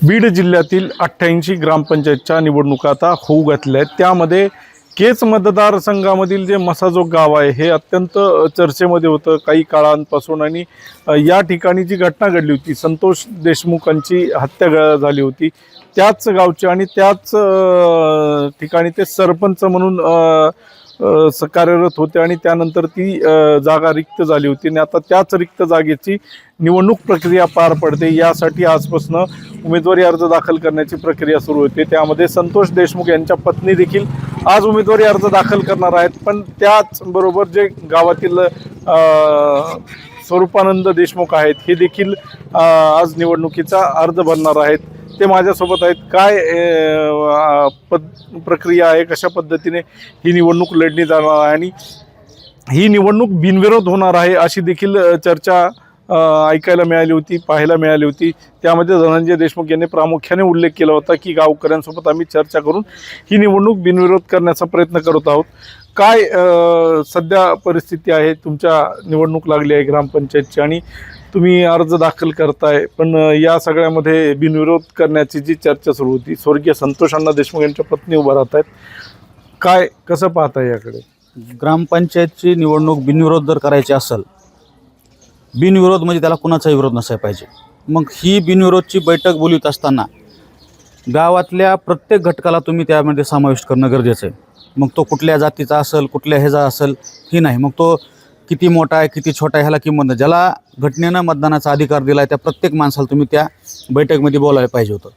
बीड जिल्ह्यातील 88 ग्रामपंचायतच्या निवडणुका आता होऊ घातल्या आहेत। त्यामध्ये केच मतदारसंघामधील जे मसाजोग गाव आहे हे अत्यंत चर्चेमध्ये होतं काही काळांपासून। आणि या ठिकाणी जी घटना घडली होती, संतोष देशमुखांची हत्या झाली होती, त्याच गावची आणि त्याच ठिकाणी ते सरपंच म्हणून कार्यरत होते आणि त्यानंतर ती जागा रिक्त झाली होती आणि आता त्याच रिक्त जागेची निवडणूक प्रक्रिया पार पडते। यासाठी आजपासून उमेदवारी अर्ज दाखल करण्याची प्रक्रिया सुरू होते। त्यामध्ये संतोष देशमुख यांच्या पत्नी देखील आज उमेदवारी अर्ज दाखल करणार आहेत। पण त्याचबरोबर जे गावातील स्वरूपानंद देशमुख आहेत हे देखील आज निवडणुकीचा अर्ज भरणार आहेत। ते माझ्यासोबत आहेत। काय प्रक्रिया आहे, कशा पद्धतीने ही निवडणूक लढली जाणार आहे आणि ही निवडणूक बिनविरोध होणार आहे अशी देखील चर्चा ऐकायला मिळाली होती, पाहायला मिळाली होती। त्यामध्ये धनंजय देशमुख यांनी प्रामुख्याने उल्लेख केला होता की गावकऱ्यांसोबत आम्ही चर्चा करून ही निवडणूक बिनविरोध करण्याचा प्रयत्न करत आहोत। काय सध्या परिस्थिती आहे, तुमच्या निवडणूक लागली आहे ग्रामपंचायतची आणि तुम्ही अर्ज दाखल करताय, पण या सगळ्यामध्ये बिनविरोध करण्याची जी चर्चा सुरू होती, स्वर्गीय संतोष अण्णा देशमुख यांच्या पत्नी उभा राहत आहेत, काय कसं पाहताय याकडे? ग्रामपंचायतची निवडणूक बिनविरोध जर करायची असेल, बिनविरोध म्हणजे त्याला कुणाचाही विरोध नसायला पाहिजे। मग ही बिनविरोधची बैठक बोलवत असताना गावातल्या प्रत्येक घटकाला तुम्ही त्यामध्ये समाविष्ट करणं गरजेचं आहे। मग तो कुठल्या जातीचा असेल, कुठल्या ह्याचा असेल ही नाही, मग तो किती मोठा आहे किती छोटा आहे ह्याला किंमत नाही। ज्याला घटनेनं मतदानाचा अधिकार दिला आहे त्या प्रत्येक माणसाला तुम्ही त्या बैठकीमध्ये बोलायला पाहिजे होतं।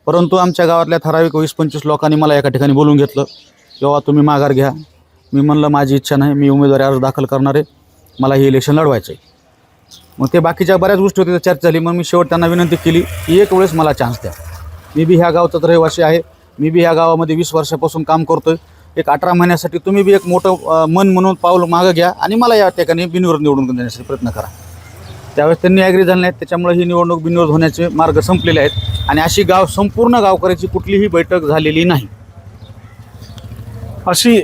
परंतु आमच्या गावातल्या ठराविक 20-25 लोकांनी मला एका ठिकाणी बोलून घेतलं, तेव्हा तुम्ही माघार घ्या। मी म्हणलं माझी इच्छा नाही, मी उमेदवारी अर्ज दाखल करणार आहे, मला हे इलेक्शन लढवायचं आहे। मग ते बाकीच्या बऱ्याच गोष्टी होत्या, चर्चा झाली। मग मी शेवट त्यांना विनंती केली की एक वेळेस मला चान्स द्या, मी बी ह्या गावचाच रहिवासी आहे, मी बी ह्या गावामध्ये 20 वर्षापासून काम करतोय, एक 18 महिन्यासाठी तुम्ही बी एक मोठं मन म्हणून पाऊल मागं घ्या आणि मला या ठिकाणी बिनविरोध निवडून देण्यासाठी प्रयत्न करा। त्यावेळेस त्यांनी ॲग्री झाले नाहीत, त्याच्यामुळे ही निवडणूक बिनविरोध होण्याचे मार्ग संपलेले आहेत आणि अशी संपूर्ण गावकऱ्याची कुठलीही बैठक झालेली नाही। अशी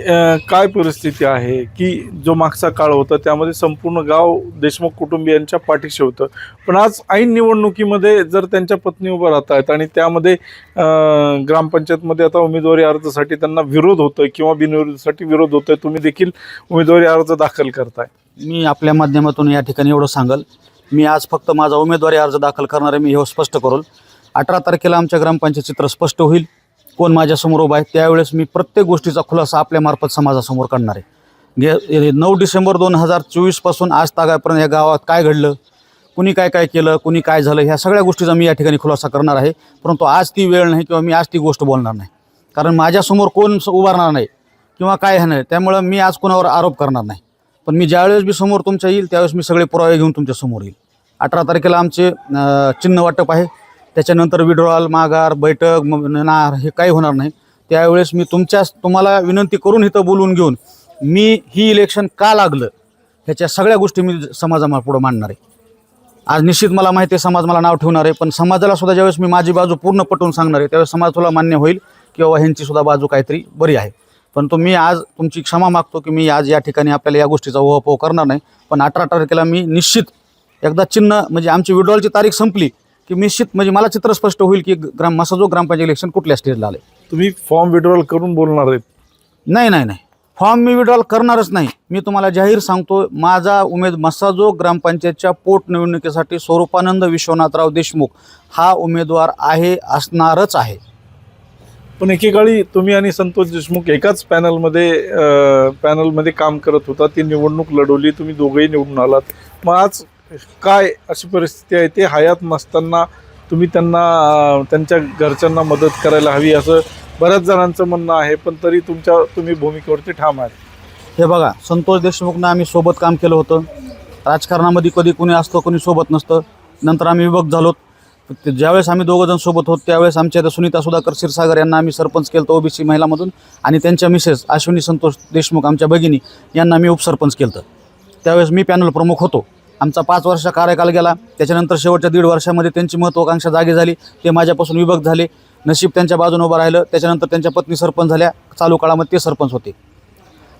काय परिस्थिती आहे की जो मागचा काळ होता त्यामध्ये संपूर्ण गाव देशमुख कुटुंबियांच्या पाठीशी होतं, पण आज ऐन निवडणुकीमध्ये जर त्यांच्या पत्नी उभं राहत आहेत आणि त्यामध्ये ग्रामपंचायतमध्ये आता उमेदवारी अर्जासाठी त्यांना विरोध होतोय किंवा बिनविरोधसाठी विरोध होतोय, तुम्ही देखील उमेदवारी अर्ज दाखल करताय। मी आपल्या माध्यमातून या ठिकाणी एवढं सांगल, मी आज फक्त माझा उमेदवारी अर्ज दाखल करणार आहे। मी हे स्पष्ट करेल 18 तारखेला आमच्या ग्रामपंचायत चित्र स्पष्ट होईल, कोण माझ्यासमोर उभा आहे। त्यावेळेस मी प्रत्येक गोष्टीचा खुलासा आपल्यामार्फत समाजासमोर करणार आहे। 9 डिसेंबर 2024 पासून आज तागापर्यंत या गावात काय घडलं, कुणी काय काय केलं, कुणी काय झालं, ह्या सगळ्या गोष्टीचा मी या ठिकाणी खुलासा करणार आहे। परंतु आज ती वेळ नाही किंवा मी आज ती गोष्ट बोलणार नाही, कारण माझ्यासमोर कोण उभारणार नाही किंवा काय आहे नाही, त्यामुळं मी आज कोणावर आरोप करणार नाही। पण मी ज्यावेळेस बी समोर तुमच्या येईल त्यावेळेस मी सगळे पुरावे घेऊन तुमच्या समोर येईल। 18 तारखेला आमचे चिन्ह वाटप आहे, त्याच्यानंतर विड्रॉल, माघार, बैठक, नार हे काही होणार नाही। त्यावेळेस मी तुम्हाला विनंती करून इथं बोलवून घेऊन मी ही इलेक्शन का लागलं ह्याच्या सगळ्या गोष्टी मी समाजापुढं मांडणार आहे। आज निश्चित मला माहिती आहे समाज मला नाव ठेवणार आहे, पण समाजाला सुद्धा ज्यावेळेस मी माझी बाजू पूर्ण पटवून सांगणार आहे त्यावेळेस समाज तुला मान्य होईल किंवा ह्यांची सुद्धा बाजू काहीतरी बरी आहे। परंतु मी आज तुमची क्षमा मागतो की मी आज या ठिकाणी आपल्याला या गोष्टीचा ओहापोह करणार नाही। पण 18 तारखेला मी निश्चित एकदा चिन्ह म्हणजे आमची विड्रॉलची तारीख संपली की निश्चित म्हणजे मला चित्र स्पष्ट होईल की मसाजोग ग्रामपंचायत इलेक्शन कुठल्या स्टेजला आले। तुम्ही फॉर्म विड्रॉल करून बोलणार आहेत? नाही नाही नाही, फॉर्म मी विड्रॉल करणारच नाही। मी तुम्हाला जाहीर सांगतो, माझा मसाजोग ग्रामपंचायतच्या पोटनिवडणुकीसाठी स्वरूपानंद विश्वनाथराव देशमुख हा उमेदवार आहे, असणारच आहे। पण एकेकाळी तुम्ही आणि संतोष देशमुख एकाच पॅनलमध्ये काम करत होता, ती निवडणूक लढवली, तुम्ही दोघेही निवडून आलात। मग आज काय अशी परिस्थिती आहे, ते हयात नसताना तुम्ही त्यांच्या घरच्यांना मदत करायला हवी असं बऱ्याच जणांचं म्हणणं आहे, पण तरी तुम्ही भूमिकेवरती ठाम आहात। हे बघा, संतोष देशमुखनं आम्ही सोबत काम केलं होतं। राजकारणामध्ये कधी कोणी असतं कोणी सोबत नसतं, नंतर आम्ही विभक्त झालो। ज्यावेळेस आम्ही दोघंजण सोबत होतो त्यावेळेस आमच्या इथं सुनीता सुधाकर क्षीरसागर यांना आम्ही सरपंच केलं होतं ओबीसी महिलामधून, आणि त्यांच्या मिसेस अश्विनी संतोष देशमुख आमच्या भगिनी यांना मी उपसरपंच केलं होतं। त्यावेळेस मी पॅनल प्रमुख होतो। आमचा 5 वर्षाचा कार्यकाल गेला, त्याच्यानंतर शेवटच्या 1.5 वर्षामध्ये त्यांची महत्त्वाकांक्षा जागी झाली, ते माझ्यापासून विभक्त झाले। नशीब त्यांच्या बाजूने उभं राहिलं, त्याच्यानंतर त्यांच्या पत्नी सरपंच झाल्या, चालू काळामध्ये ते सरपंच होते।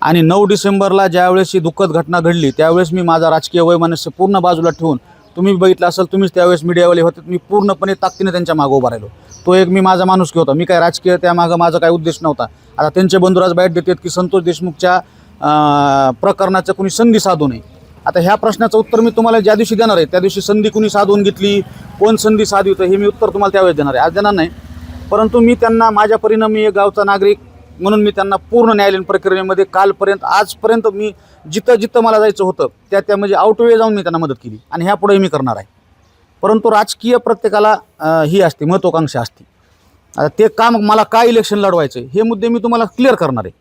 आणि 9 डिसेंबरला ज्यावेळेस ही दुःखद घटना घडली त्यावेळेस मी माझा राजकीय वैमनस्य पूर्ण बाजूला ठेवून तुम्ही बघितलं असेल, तुम्हीच त्यावेळेस मीडियावाले होते, मी पूर्णपणे ताकदीने त्यांच्या मागं उभा राहिलो. तो एक मी माझा माणुसकी होता. मी काय राजकीय त्यामागं माझा काही उद्देश नव्हता. आता त्यांचे बंधुराज बाईट देतात की संतोष देशमुखच्या प्रकरणाचं कुणी संधी साधू नये. आता ह्या प्रश्नाचं उत्तर मी तुम्हाला ज्या दिवशी देणार आहे त्या दिवशी संधी कुणी साधून घेतली, कोण संधी साधवितं, हे मी उत्तर तुम्हाला त्यावेळेस देणार आहे, आज देणार नाही. परंतु मी त्यांना माझ्या परीनं, मी एक गावचा नागरिक म्हणून मी त्यांना पूर्ण न्यायालयीन प्रक्रियेमध्ये कालपर्यंत आजपर्यंत मी जिथं जिथं मला जायचं होतं त्या म्हणजे आउटवे जाऊन मी त्यांना मदत केली आणि ह्यापुढे मी करणार आहे. परंतु राजकीय प्रत्येकाला ही असते, महत्त्वाकांक्षा असते. आता ते काम मला काय इलेक्शन लढवायचं हे मुद्दे मी तुम्हाला क्लिअर करणार आहे.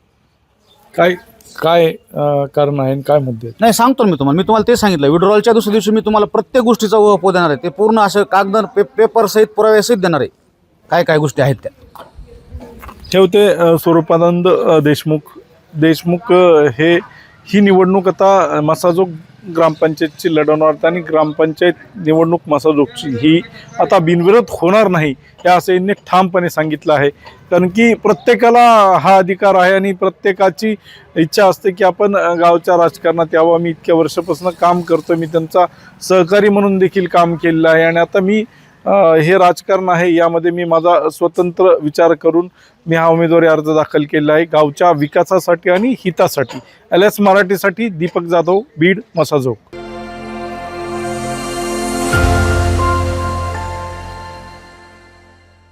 काय काय कारण आहे आणि काय मुद्दे आहेत? नाही, सांगतो मी तुम्हाला ते सांगितलं. विड्रॉलच्या दुसऱ्या दिवशी मी तुम्हाला प्रत्येक गोष्टीचा उहापोह देणार आहे. ते पूर्ण असं कागद पेपरसहित पुराव्यासहित देणार आहे, काय काय गोष्टी आहेत त्या. ठेवते स्वरूपानंद देशमुख ही निवडणूक आता मसाजोग ग्रामपंचायतची लढवणार आहेत आणि ग्रामपंचायत निवडणूक मसाजोगची ही आता बिनविरोध होणार नाही हे असं यांनी ठामपणे सांगितलं आहे. कारण की प्रत्येकाला हा अधिकार आहे आणि प्रत्येकाची इच्छा असते की आपण गावच्या राजकारणात यावं. मी इतक्या वर्षापासून काम करतो, मी त्यांचा सहकारी म्हणून देखील काम केलेलं आहे आणि आता मी हे राजकारण आहे यामध्ये मी माझा स्वतंत्र विचार करून मी हा उमेदवारी अर्ज दाखल केला आहे गावच्या विकासासाठी आणि हितासाठी. LS मराठीसाठी दीपक जाधव, बीड, मसाजोग.